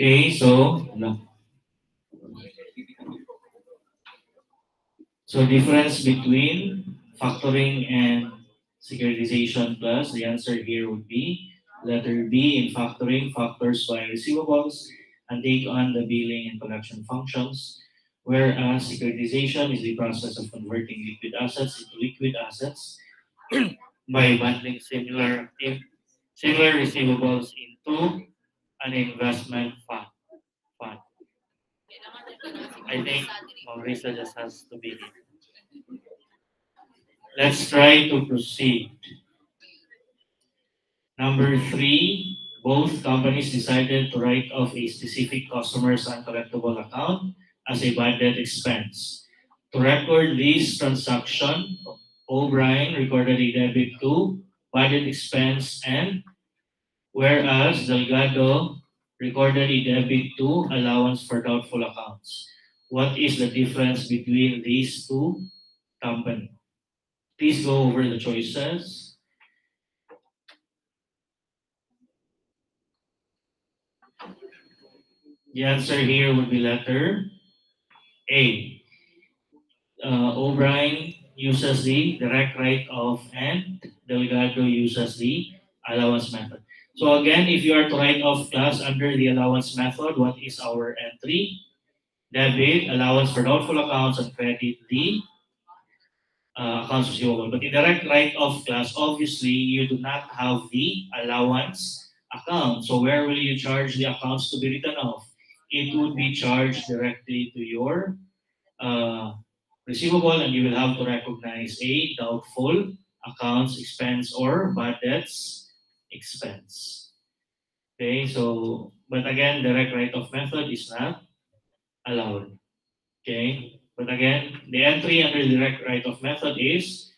Okay, so no. So difference between factoring and securitization plus, the answer here would be letter B. In factoring, factors buy receivables and take on the billing and collection functions, whereas securitization is the process of converting liquid assets into liquid assets by bundling similar receivables into an investment fund. I think Mauricio just has to be here. Let's try to proceed. Number three, both companies decided to write off a specific customer's uncollectible account as a bad debt expense. To record this transaction, O'Brien recorded a debit to bad debt expense, and whereas Delgado recorded a debit to allowance for doubtful accounts. What is the difference between these two companies? Please go over the choices. The answer here would be letter A. O'Brien uses the direct write-off and Delgado uses the allowance method. So again, if you are to write off class under the allowance method, what is our entry? Debit, allowance for doubtful accounts, and credit the accounts receivable. But in direct write-off class, obviously, you do not have the allowance account. So where will you charge the accounts to be written off? It would be charged directly to your receivable, and you will have to recognize a doubtful accounts expense or bad debts expense. Okay, so, but again, direct write-off method is not allowed. Okay, but again, the entry under direct write-off method is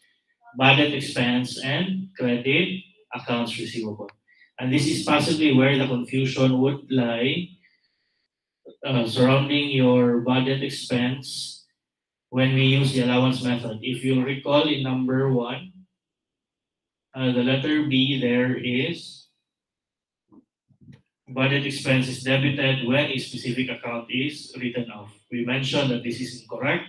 bad debt expense and credit accounts receivable. And this is possibly where the confusion would lie surrounding your budget expense when we use the allowance method. If you recall in number one, the letter B there is budget expense is debited when a specific account is written off. We mentioned that this is incorrect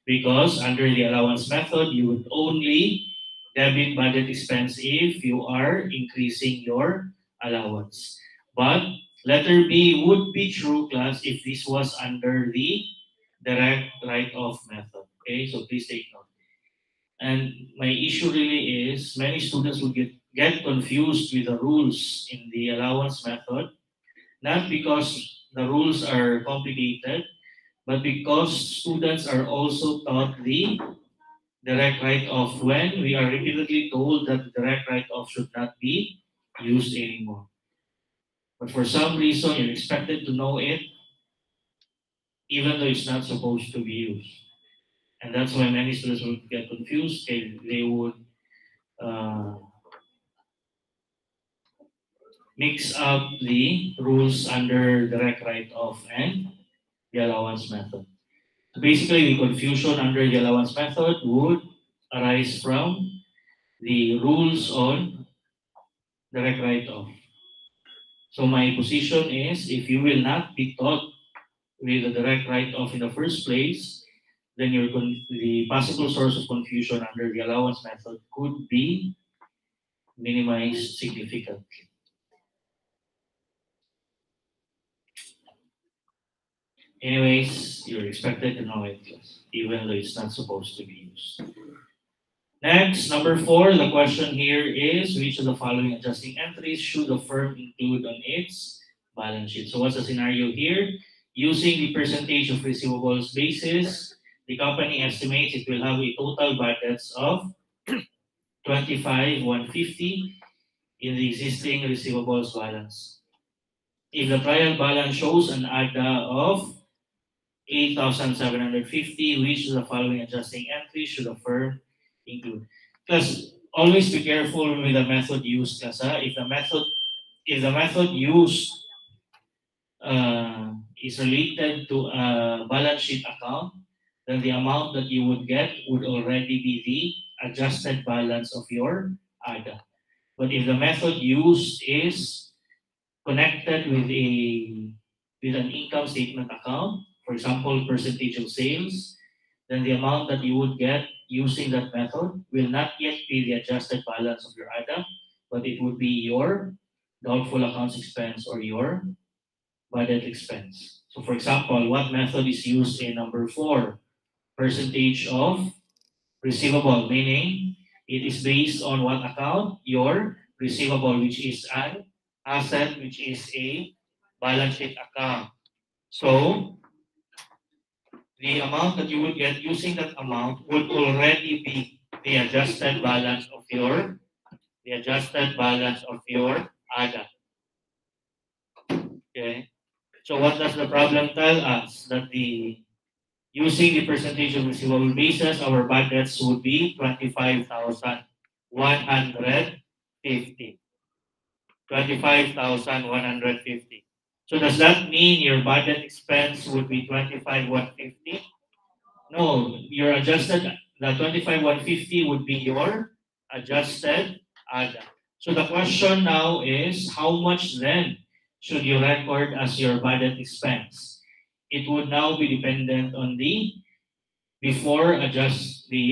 because under the allowance method, you would only debit budget expense if you are increasing your allowance. But letter B would be true, class, if this was under the direct write-off method. Okay, so please take note. And my issue really is many students will get confused with the rules in the allowance method, not because the rules are complicated, but because students are also taught the direct write-off when we are repeatedly told that direct write-off should not be used anymore. But for some reason, you're expected to know it, even though it's not supposed to be used. And that's why many students would get confused. They would mix up the rules under direct write-off and the allowance method. So basically, the confusion under the allowance method would arise from the rules on direct write-off. So my position is, if you will not be taught with the direct write-off in the first place, then the possible source of confusion under the allowance method could be minimized significantly. Anyways, you're expected to know it, even though it's not supposed to be used. Next, number 4, the question here is, which of the following adjusting entries should the firm include on its balance sheet? So what's the scenario here? Using the percentage of receivables basis, the company estimates it will have a total bad debts of 25,150 in the existing receivables balance. If the trial balance shows an ADA of 8,750, which of the following adjusting entries should the firm include? Because always be careful with the method used. Because if the method used is related to a balance sheet account, then the amount that you would get would already be the adjusted balance of your ADA. But if the method used is connected with a with an income statement account, for example, percentage of sales, then the amount that you would get using that method will not yet be the adjusted balance of your ADA, but it would be your doubtful accounts expense or your budget expense. So for example, what method is used in number 4? Percentage of receivable, meaning it is based on what account? Your receivable, which is an asset, which is a balance sheet account. So the amount that you will get using that amount would already be the adjusted balance of your ADA. Okay. So what does the problem tell us? That using the percentage of receivable basis, our budgets would be 25,150. 25,150. So does that mean your budget expense would be 25,150? No, your adjusted, the 25,150 would be your adjusted ADA. So the question now is, how much then should you record as your budget expense? It would now be dependent on the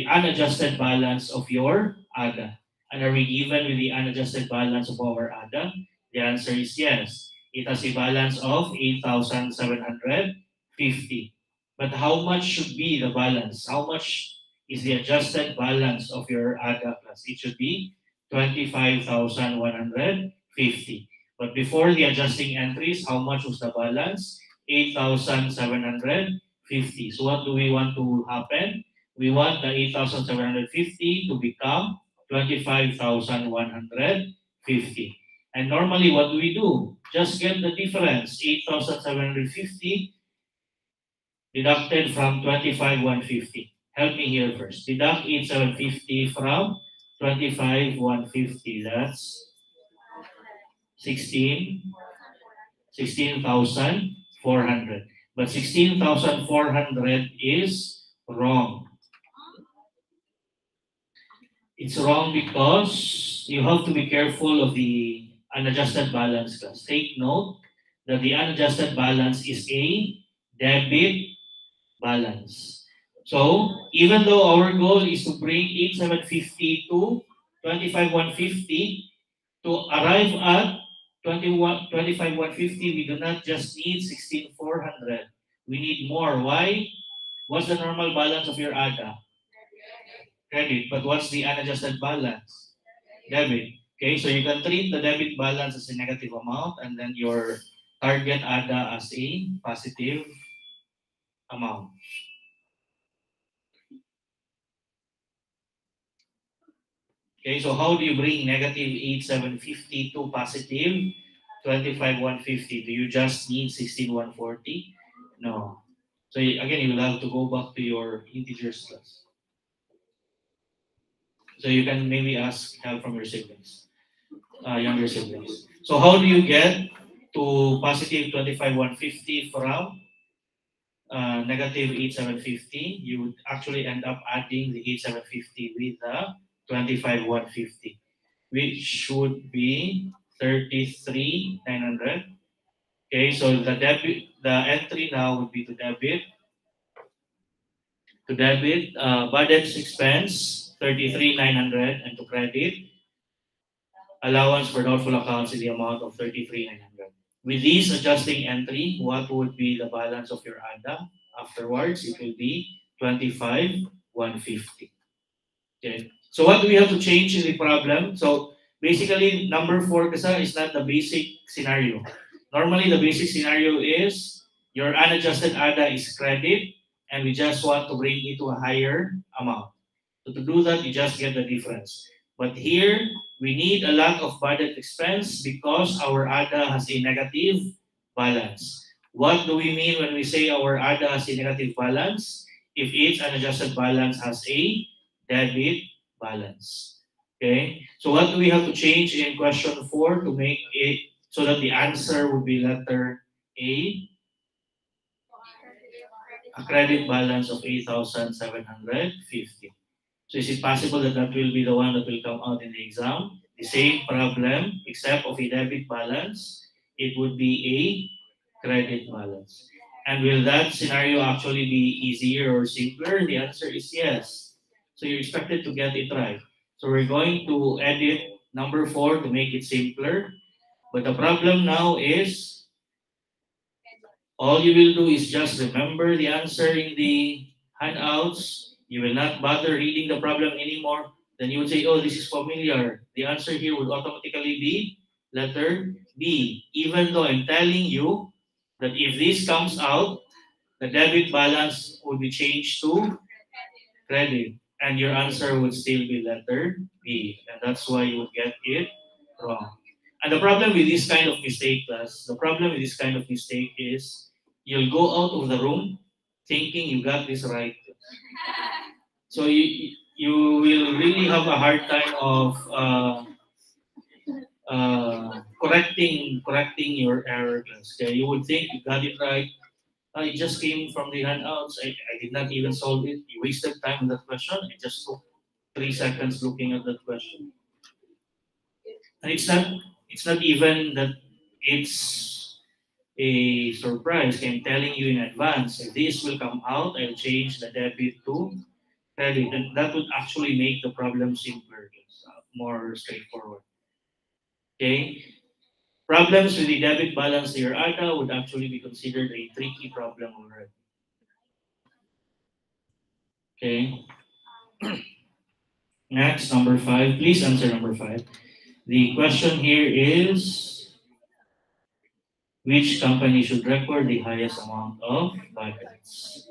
unadjusted balance of your ADA. And are we given with the unadjusted balance of our ADA? The answer is yes. It has a balance of 8,750. But how much should be the balance? How much is the adjusted balance of your ADA class? It should be 25,150. But before the adjusting entries, how much was the balance? 8,750. So what do we want to happen? We want the 8,750 to become 25,150. And normally what do we do? Just get the difference, 8,750 deducted from 25,150. Help me here first. Deduct 8,750 from 25,150. That's 16,400. But 16,400 is wrong. It's wrong because you have to be careful of the unadjusted balance class. Take note that the unadjusted balance is a debit balance. So even though our goal is to bring 8,750 to 25,150, to arrive at 25,150, we do not just need 16,400. We need more. Why? What's the normal balance of your ADA? Credit. But what's the unadjusted balance? Debit. Okay, so you can treat the debit balance as a negative amount and then your target ADA as a positive amount. Okay, so how do you bring negative 8,750 to positive 25,150? Do you just need 16,140? No. So again, you will have to go back to your integers class. So you can maybe ask help from your siblings, younger siblings. So how do you get to positive 25,150 from negative 8,750? You would actually end up adding the 8,750 with the 25,150, which should be 33,900. Okay, so the entry now would be to debit budget expense 33,900 and to credit allowance for doubtful accounts in the amount of 33,900. With this adjusting entry, what would be the balance of your ADA afterwards? It will be 25,150. Okay. So what do we have to change in the problem? So basically, number 4 kasi is not the basic scenario. Normally, the basic scenario is your unadjusted ADA is credit and we just want to bring it to a higher amount. So to do that, you just get the difference. But here, we need a lot of budget expense because our ADA has a negative balance. What do we mean when we say our ADA has a negative balance? If each unadjusted balance has a debit balance. Okay, so what do we have to change in question 4 to make it so that the answer would be letter A? A credit balance of 8,750. So is it possible that that will be the one that will come out in the exam? The same problem, except of a debit balance, it would be a credit balance. And will that scenario actually be easier or simpler? The answer is yes. So you're expected to get it right. So we're going to edit number 4 to make it simpler. But the problem now is all you will do is just remember the answer in the handouts. You will not bother reading the problem anymore. Then you would say, oh, this is familiar. The answer here would automatically be letter B. Even though I'm telling you that if this comes out, the debit balance will be changed to credit. And your answer would still be letter B. And that's why you would get it wrong. And the problem with this kind of mistake, class, the problem with this kind of mistake is you'll go out of the room thinking you got this right. So you will really have a hard time of correcting your error, class. Okay? You would think you got it right. It just came from the handouts. I did not even solve it. You wasted time on that question. I just took 3 seconds looking at that question. And it's not even that it's a surprise. I'm telling you in advance. If this will come out, I'll change the debit to credit. And that would actually make the problem simpler, more straightforward. Okay? Problems with the debit balance to your ATA would actually be considered a tricky problem already. Okay. Next, number 5. Please answer number 5. The question here is, which company should record the highest amount of budgets?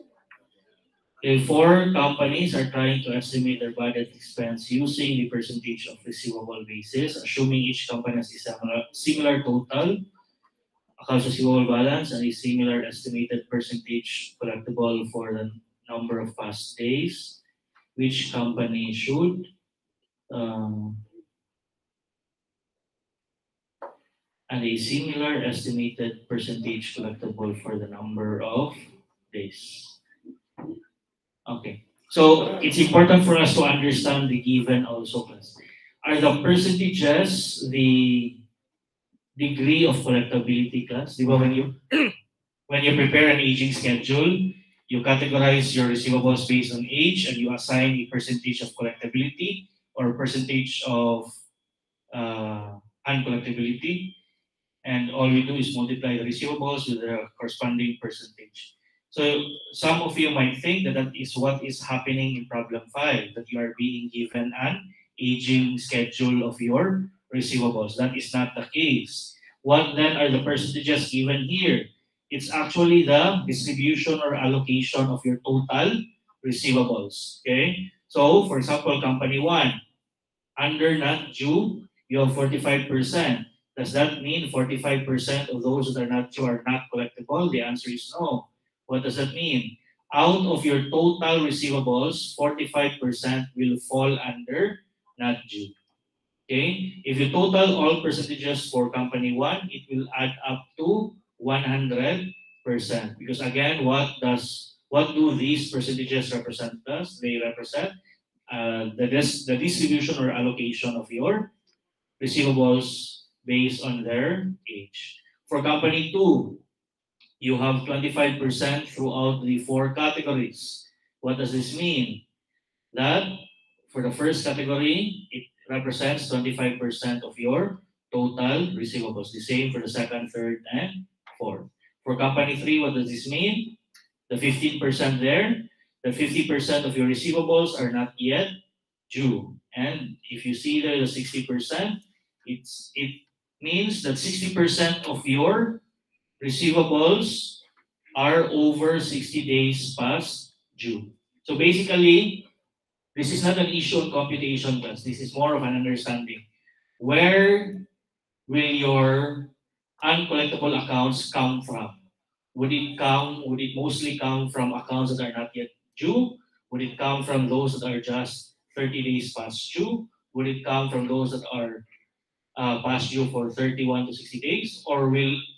Okay, 4 companies are trying to estimate their budget expense using the percentage of receivable basis, assuming each company has a similar total accounts receivable balance and a similar estimated percentage collectible for the number of past days. Which company should and a similar estimated percentage collectible for the number of days. Okay, so it's important for us to understand the given also, class. Are the percentages the degree of collectability, class? Di ba when you prepare an aging schedule, you categorize your receivables based on age and you assign a percentage of collectability or percentage of uncollectability. And all we do is multiply the receivables with the corresponding percentage. So some of you might think that that is what is happening in problem 5, that you are being given an aging schedule of your receivables. That is not the case. What then are the percentages given here? It's actually the distribution or allocation of your total receivables. Okay? So, for example, company 1, under not due, you have 45%. Does that mean 45% of those that are not due are not collectible? The answer is no. What does that mean? Out of your total receivables, 45% will fall under not due. Okay? If you total all percentages for company 1, it will add up to 100%. Because again, what do these percentages represent us? They represent the distribution or allocation of your receivables based on their age. For company 2, you have 25% throughout the 4 categories. What does this mean? That for the first category, it represents 25% of your total receivables. The same for the second, third, and fourth. For company 3, what does this mean? The 15% there, the 50% of your receivables are not yet due. And if you see there the 60%, it means that 60% of your receivables are over 60 days past due. So basically, this is not an issue on computation, class. This is more of an understanding. Where will your uncollectible accounts come from? Would it mostly come from accounts that are not yet due? Would it come from those that are just 30 days past due? Would it come from those that are past due for 31 to 60 days? Or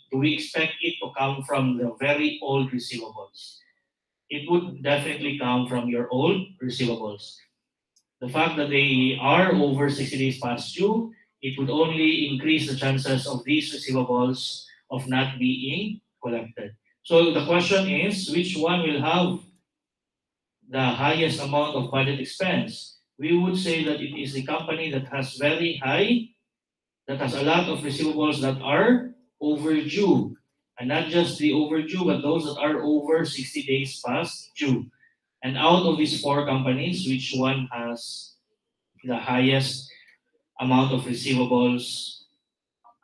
do we expect it to come from the very old receivables? It would definitely come from your old receivables. The fact that they are over 60 days past due, it would only increase the chances of these receivables of not being collected. So the question is, which one will have the highest amount of budget expense? We would say that it is the company that has very high, that has a lot of receivables that are overdue. And not just the overdue, but those that are over 60 days past due. And out of these four companies, which one has the highest amount of receivables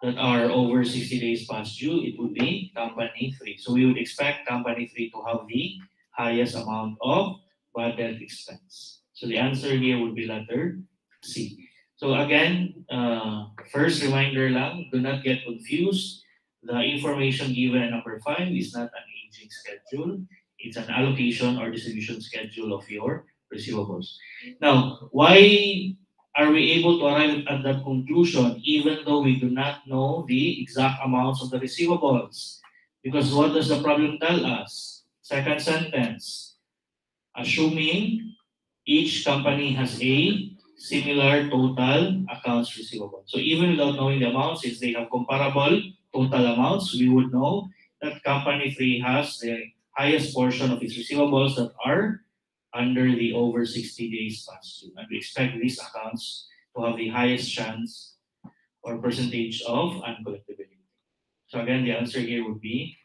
that are over 60 days past due? It would be company 3. So we would expect company 3 to have the highest amount of budget expense. So the answer here would be letter C. So again, first reminder lang, do not get confused. The information given in number 5 is not an aging schedule. It's an allocation or distribution schedule of your receivables. Now, why are we able to arrive at that conclusion even though we do not know the exact amounts of the receivables? Because what does the problem tell us? Second sentence, assuming each company has a similar total accounts receivable. So even without knowing the amounts, since they have comparable total amounts, we would know that company 3 has the highest portion of its receivables that are under the over 60 days past due. And we expect these accounts to have the highest chance or percentage of uncollectibility. So again, the answer here would be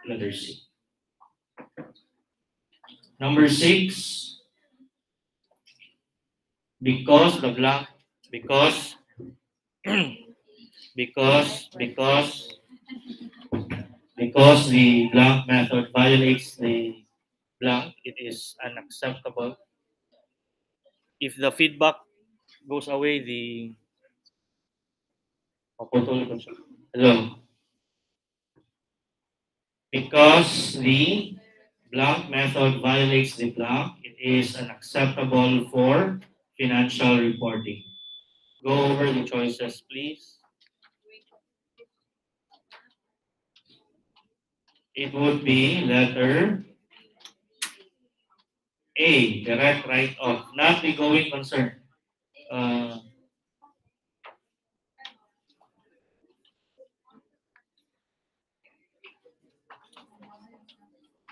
letter C. Number 6, because the blank, because the blank method violates the blank, it is unacceptable. If the feedback goes away, the hello. Because the blank method violates the blank, it is unacceptable for financial reporting. Go over the choices, please. It would be letter A, direct write-off, not the going concern.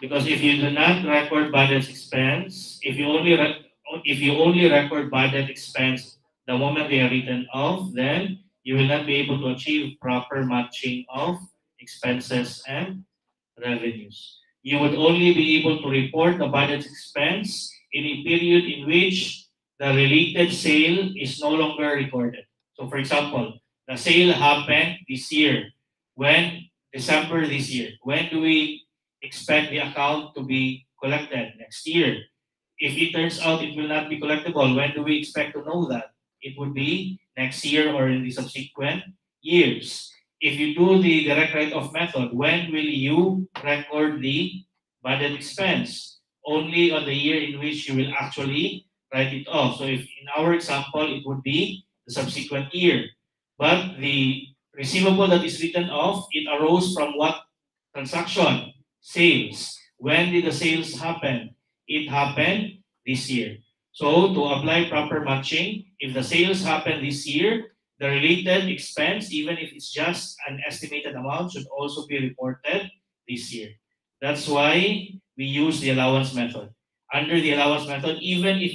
Because if you do not record budget expense, if you only record budget expense the moment they are written off, then you will not be able to achieve proper matching of expenses and revenues. You would only be able to report the budget expense in a period in which the related sale is no longer recorded. So for example, the sale happened this year. When? December this year. When do we expect the account to be collected? Next year. If it turns out it will not be collectible, when do we expect to know that? It would be next year or in the subsequent years. If you do the direct write-off method, when will you record the budget expense? Only on the year in which you will actually write it off. So if in our example, it would be the subsequent year. But the receivable that is written off, it arose from what transaction? Sales. When did the sales happen? It happened this year. So to apply proper matching, if the sales happen this year, the related expense, even if it's just an estimated amount, should also be reported this year. That's why we use the allowance method. Under the allowance method, even if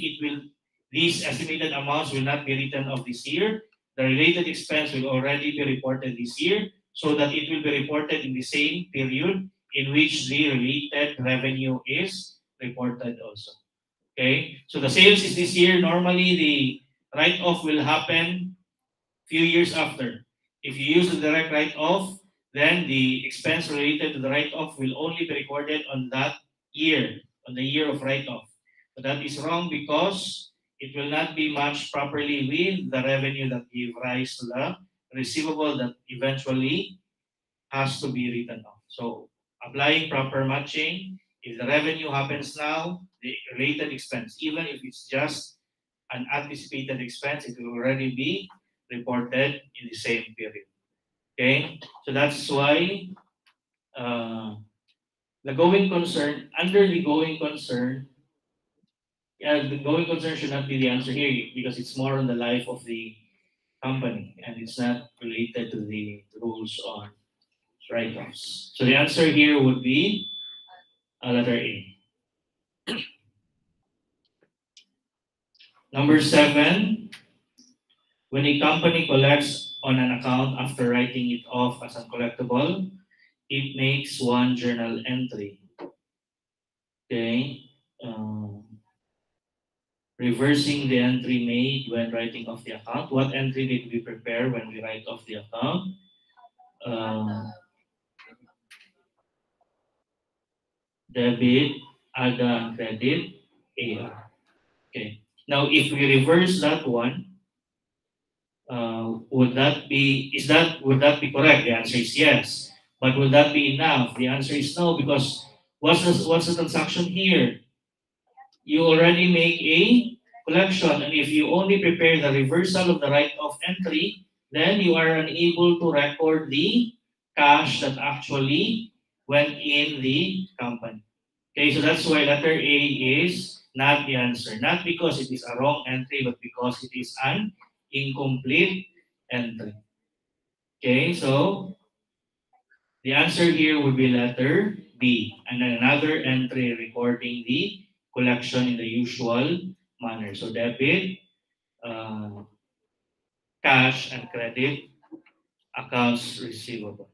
these estimated amounts will not be written off this year, the related expense will already be reported this year, so that it will be reported in the same period in which the related revenue is reported also. Okay, so the sales is this year. Normally, the write-off will happen few years after. If you use the direct write-off, then the expense related to the write-off will only be recorded on that year, on the year of write-off. But that is wrong because it will not be matched properly with the revenue that gave rise to the receivable that eventually has to be written off. So applying proper matching, if the revenue happens now, the related expense, even if it's just an anticipated expense, it will already be reported in the same period. Okay, so that's why the going concern, under the going concern, the going concern should not be the answer here because it's more on the life of the company and it's not related to the rules on write-offs. So the answer here would be letter A. Number 7, when a company collects on an account after writing it off as uncollectible, it makes one journal entry. Okay. Reversing the entry made when writing off the account. What entry did we prepare when we write off the account? Debit, ADA, and credit, AR. Okay. Now, if we reverse that one, would that be correct? The answer is yes. But will that be enough? The answer is no, because what's the transaction here? You already make a collection, and if you only prepare the reversal of the write-off entry, then you are unable to record the cash that actually went in the company. Okay, so that's why letter A is not the answer. Not because it is a wrong entry, but because it is an incomplete entry. Okay, so the answer here would be letter B, and then another entry recording the collection in the usual manner. So debit, cash, and credit accounts receivable.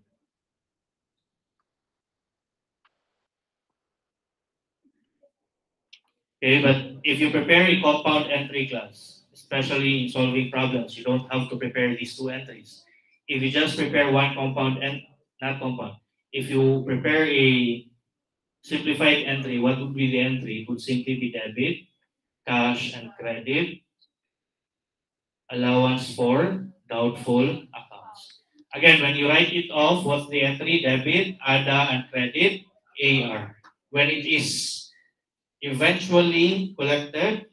Okay, but if you prepare a compound entry class, especially in solving problems, you don't have to prepare these two entries. If you just prepare one compound and not compound, if you prepare a simplified entry, what would be the entry? It would simply be debit, cash, and credit, allowance for doubtful accounts. Again, when you write it off, what's the entry? Debit, ADA, and credit, AR. When it is eventually collected,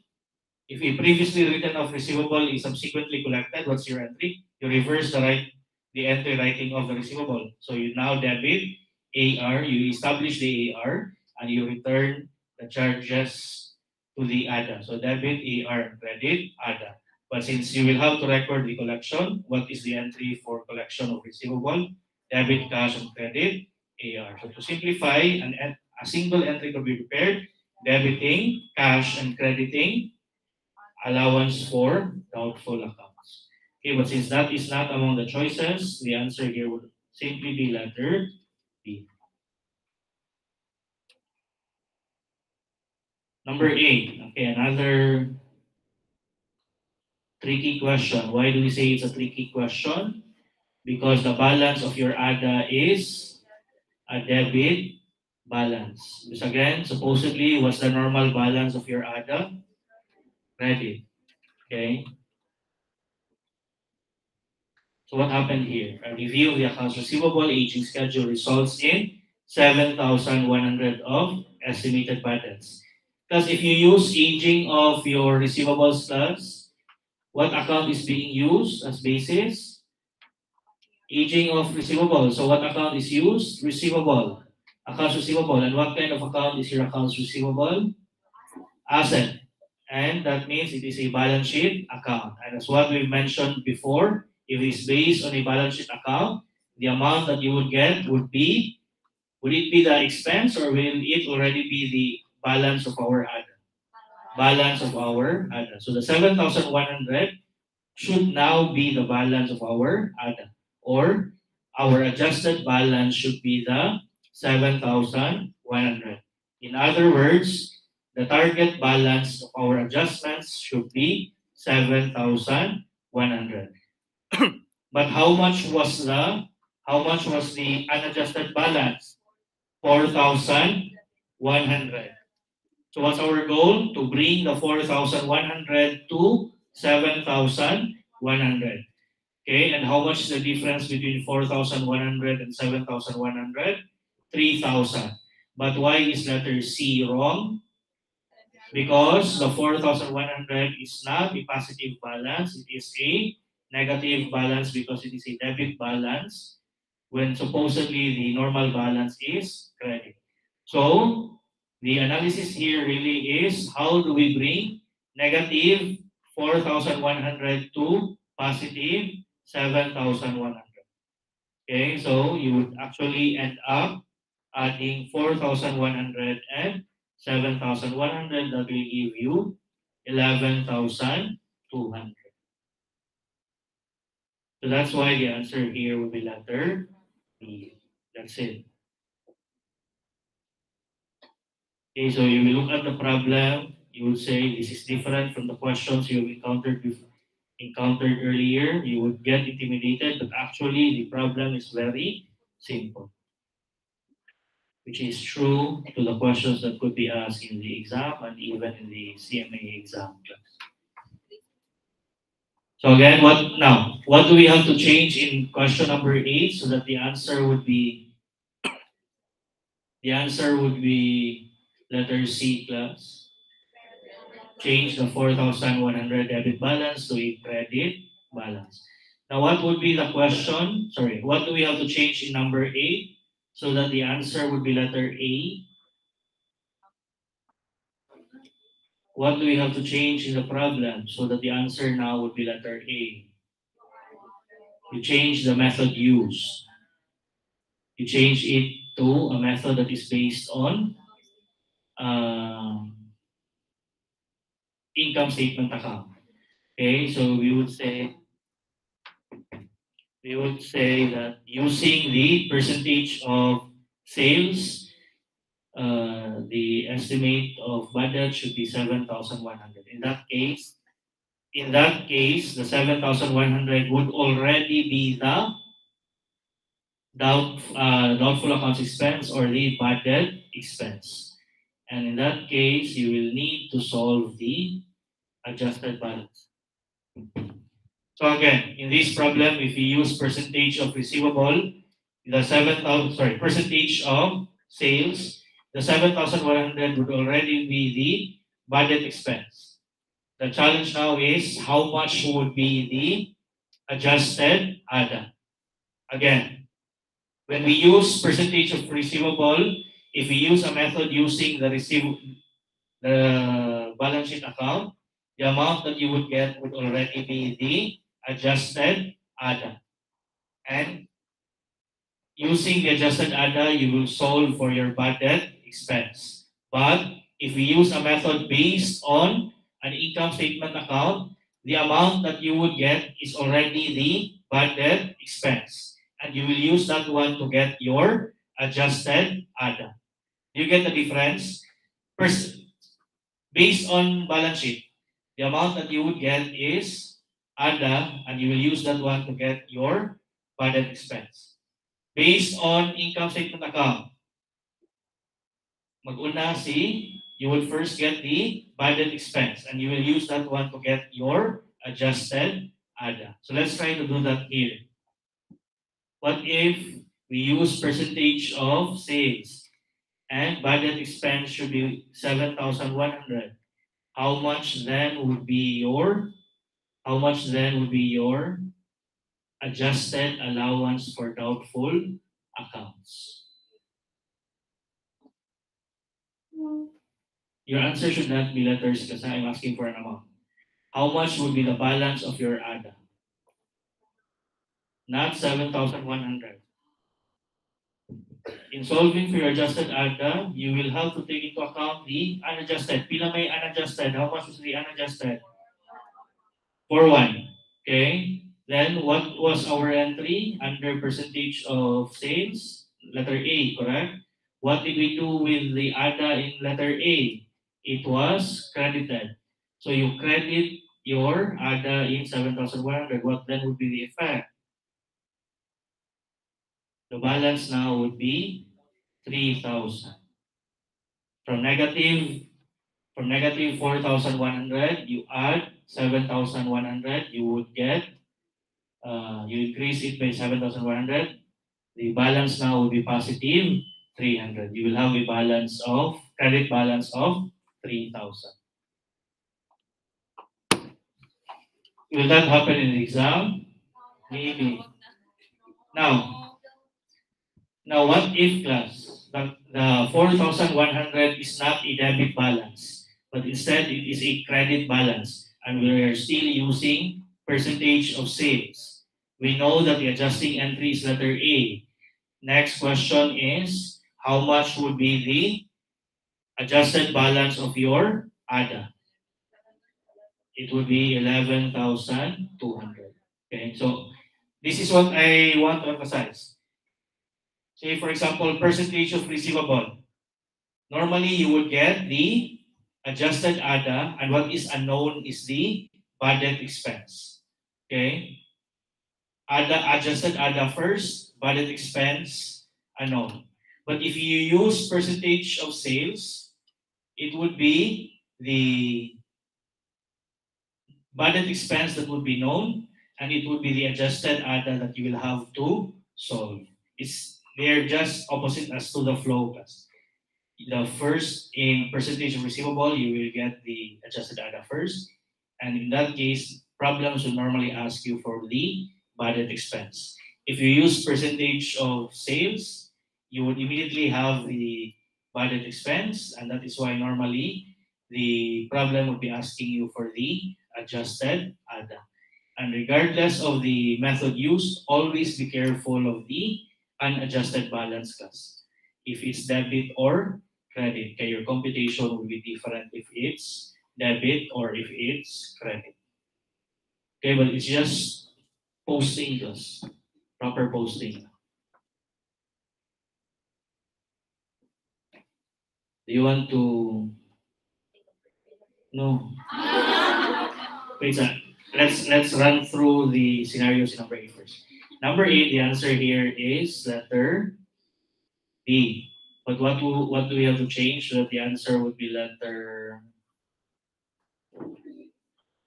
if you previously written off receivable is subsequently collected, what's your entry? You reverse the entry writing of the receivable. So you now debit AR, you establish the AR, and you return the charges to the ADA. So debit, AR, credit, ADA. But since you will have to record the collection, what is the entry for collection of receivable? Debit, cash, and credit, AR. So to simplify, a single entry could be prepared, debiting, cash, and crediting, allowance for doubtful accounts. Okay, but since that is not among the choices, the answer here would simply be letter B. Number 8. Okay, another tricky question. Why do we say it's a tricky question? Because the balance of your ADA is a debit balance. Because again, supposedly, what's the normal balance of your ADA? Credit. Okay. So what happened here? A review of the accounts receivable aging schedule results in 7,100 of estimated bad debts. Because if you use aging of your receivables class, what account is being used as basis? Aging of receivables. So what account is used? Receivable. Accounts receivable. And what kind of account is your accounts receivable? Asset. And that means it is a balance sheet account. And as what we mentioned before, if it is based on a balance sheet account, the amount that you would get would it be the expense or will it already be the balance of our ADA? Balance of our ADA. So the 7,100 should now be the balance of our ADA, or our adjusted balance should be the 7,100. In other words, the target balance of our adjustments should be 7,100. But how much was the unadjusted balance? 4,100. So what's our goal? To bring the 4,100 to 7,100. Okay, and how much is the difference between 4,100 and 7,100? 3,000. But why is letter C wrong? Because the 4,100 is not a positive balance, it is a negative balance because it is a debit balance when supposedly the normal balance is credit. So the analysis here really is how do we bring negative 4,100 to positive 7,100. Okay, so you would actually end up adding 4,100 and 7,100. That will give you 11,200. So that's why the answer here will be letter B. That's it. Okay, so you will look at the problem. You will say this is different from the questions you encountered earlier. You would get intimidated, but actually the problem is very simple, which is true to the questions that could be asked in the exam and even in the CMA exam class. So again, what do we have to change in question number 8 so that the answer would be letter C class? Change the 4,100 debit balance to a credit balance. Now what would be the question? Sorry, what do we have to change in number 8 so that the answer would be letter A? What do we have to change in the problem so that the answer now would be letter A? You change the method used. You change it to a method that is based on income statement account. Okay, so we would say that using the percentage of sales, the estimate of budget should be 7,100. In that case, the 7,100 would already be the doubtful accounts expense or the budget expense. And in that case, you will need to solve the adjusted balance. So again, in this problem, if you use percentage of receivable, percentage of sales, the 7,100 would already be the budget expense. The challenge now is how much would be the adjusted ADA. Again, when we use percentage of receivable, if we use a method using the balance sheet account, the amount that you would get would already be the adjusted ADA. And using the adjusted ADA, you will solve for your budget expense. But if we use a method based on an income statement account, the amount that you would get is already the budget expense. And you will use that one to get your adjusted ADA. You get the difference? First, based on balance sheet, the amount that you would get is ADA, and you will use that one to get your budget expense. Based on income statement account, mag-una you will first get the budget expense, and you will use that one to get your adjusted ADA. So let's try to do that here. What if we use percentage of sales and budget expense should be 7,100? How much then would be your adjusted allowance for doubtful accounts? Your answer should not be letters because I'm asking for an amount. How much would be the balance of your ADA? Not 7,100. In solving for your adjusted ADA, you will have to take into account the unadjusted. Pila may unadjusted. How much is the unadjusted? 4,1. Okay. Then what was our entry under percentage of sales? Letter A, correct? What did we do with the ADA in letter A? It was credited. So you credit your ADA in 7,100. What then would be the effect? The balance now would be 3,000. From negative 4,100, you add 7,100, you would get, you increase it by 7,100. The balance now will be positive 300. You will have a credit balance of 3,000. Will that happen in the exam? Maybe. Now what if class? The 4,100 is not a debit balance, but instead it is a credit balance, and we are still using percentage of sales. We know that the adjusting entry is letter A. Next question is, how much would be the adjusted balance of your ADA? It would be 11,200. Okay, so this is what I want to emphasize. Say, for example, percentage of receivable. Normally, you would get the adjusted ADA, and what is unknown is the budget expense. Okay? ADA, adjusted ADA first, budget expense unknown. But if you use percentage of sales, it would be the budget expense that would be known, and it would be the adjusted ADA that you will have to solve. They're just opposite as to the flow class. The first, in percentage of receivable, you will get the adjusted ADA first. And in that case, problems will normally ask you for the budget expense. If you use percentage of sales, you would immediately have the budget expense, and that is why normally the problem would be asking you for the adjusted ADA. And regardless of the method used, always be careful of the unadjusted balance class. If it's debit or credit, okay, your computation will be different if it's debit or if it's credit. Okay, but it's just posting class, proper posting. Do you want to? No. Wait, sir. Let's run through the scenarios in number 8 first. Number 8, the answer here is letter B. But what do we have to change so that the answer would be letter?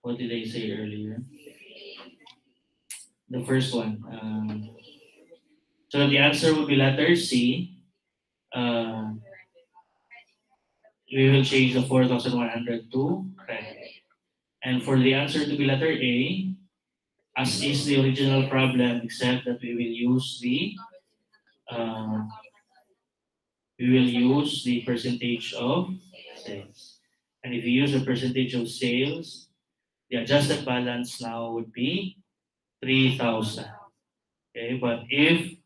What did I say earlier? The first one. So the answer would be letter C. We will change the 4,100 to credit. And for the answer to be letter A, as is the original problem, except that we will use the percentage of sales. And if you use the percentage of sales, the adjusted balance now would be 3,000. Okay, but if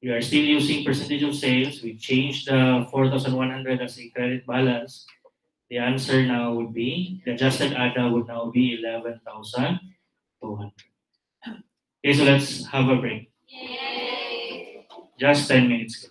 you are still using percentage of sales, we change the 4,100 as a credit balance. The answer now would be, the adjusted ADA would now be 11,200. Okay, so let's have a break. Yay. Just 10 minutes.